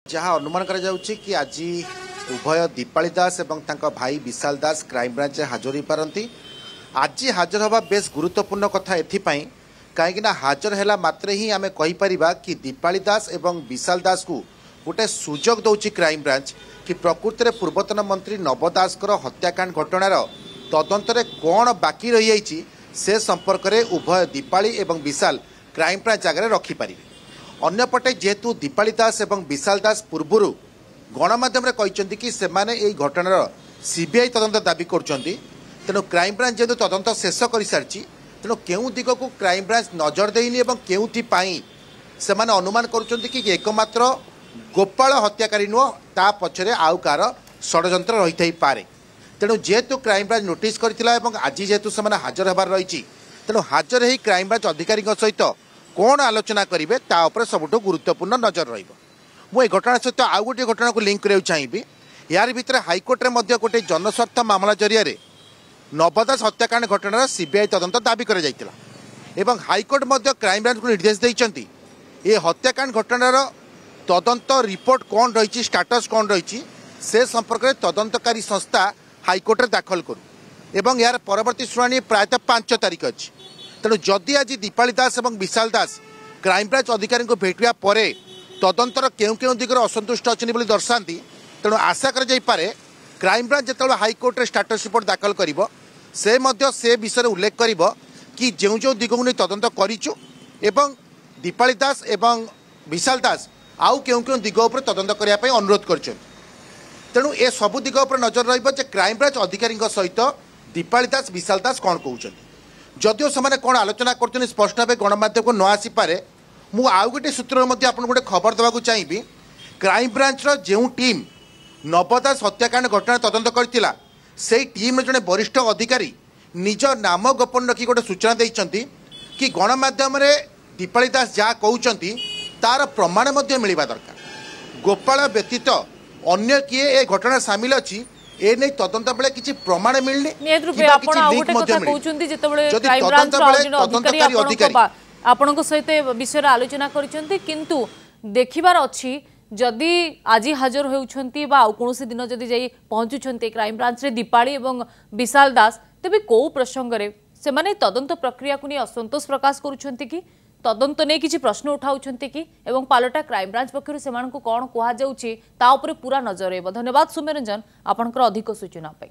जहाँ अनुमान करा जाउछि कि आज उभय दीपाली दास एवं तांका भाई विशाल दास क्राइम ब्रांच हाजर हो पारती। आज हाजर हवा बेस गुरुत्वपूर्ण कथा एथिपाई कहीं हाजर है मात्रे ही आम कहीपर कि दीपाली दास एवं विशाल दास को गोटे सुजोग दौर क्राइम ब्रांच कि प्रकृति में पूर्वतन मंत्री नव दास हत्याकांड घटनार तदंतर कौन बाकी रही जाइए से संपर्क में उभय दीपाली एवं विशाल क्राइम ब्रांच आगे रखिपारे। अन्यपटे जेहेतु दीपाली दास एवं विशाल दास पूर्वर गणमाध्यम कहते कि सेमाने एई घटनार सीबीआई तदंत दाबी करछंती। तेणु क्राइम ब्रांच जेहेतु तदंत शेष कर सारी तेणु केउ दिग को क्राइम ब्रांच नजर देनी एवं केउथि सेमाने अनुमान करुछंती कि एकमात्र गोपाल हत्याकारी नुह ता पछरे आउ कार षड्यंत्र रही थई पारे। तेणु जेहेतु क्राइम ब्रांच नोटिस करथिला एवं आज जेहेतु सेमाने हाजर होबार रही तेणु हाजर ही क्राइम ब्रांच अधिकारी सहित कौन आलोचना करेंगे ता उपरे सबुठु गुरुत्वपूर्ण नजर रहिबो। मु ए घटना सहित आउ गोटे घटना को लिंक करिया चाहिए। यार भितर हाईकोर्ट रे मध्य गोटे जनस्वार्थ मामला जरिया नवदास हत्याकांड घटनार सीबीआई तदंत दाबी कर जाइतिला एवं हाईकोर्ट मध्य क्राइम ब्रांच को निर्देश देइचंती ए हत्याकांड घटनार तदंत रिपोर्ट कौन रही स्टाटस कौन रही से संपर्क में तदंतकारी संस्था हाईकोर्ट में दाखल करू एवं यार परवर्ती शुणाणी प्रायतः 5 तारिख अच्छी। तेणु जदि आज दीपाली दास और विशाल दास क्राइम ब्रांच अधिकारी को भेटा पर तदंतर केउ केउ दिगरे असंतुष्ट अच्छी बोली दर्शाती तेणु आशा कर क्राइम ब्रांच जो हाईकोर्ट स्टाटस रिपोर्ट दाखल कर से विषय उल्लेख कर कि जो जो दिग को नहीं तदंत करूँ एवं दीपाली दास एवं विशाल दास आउ केउ केउ दिग उपर तदंत करने अनुरोध कर। तेणु ए सबू दिग उपर नजर रही क्राइम ब्रांच अधिकारी सहित दीपाली दास विशाल दास कौन कहते जदिओ से कौन आलोचना कर स्पष्ट भाव गणमाध्यम को न आसीपे। मु आउ गोटे सूत्र आपको गोटे खबर देवाक चाहिए। क्राइम ब्रांच जो टीम नवदास हत्याकांड घटना तदंत करथिला से टीम जड़े वरिष्ठ अधिकारी निज नाम गोपन रखी गोटे सूचना देइचंती कि गणमाध्यम दीपाली दास जहाँ कहते तार प्रमाण मिलवा दरकार। गोपाल व्यतीत अन्य किए ए घटना सामिल अच्छी ए नहीं तदंत बेले किछि प्रमाण मिलनी आपनको सहित विषय आलोचना करिसेंती किंतु देखिबार अछि जदि आज हाजर होउछंती बा कौन दिन जदि जाई पहुंचुछंती क्राइम ब्रांच रे दीपाली एवं विशाल दास तेबे को प्रसंग रे से माने तदंत प्रक्रिया को नहीं असंतोष प्रकाश करुछंती कि तदंत नहीं किसी प्रश्न उठाउछंती कि एवं पालटा क्राइम ब्रांच पक्षर से कौन कह जाउछि ता उपरे पूरा नजर रहबो। धन्यवाद सुमेरंजन आपनकर अधिक सूचना पाई।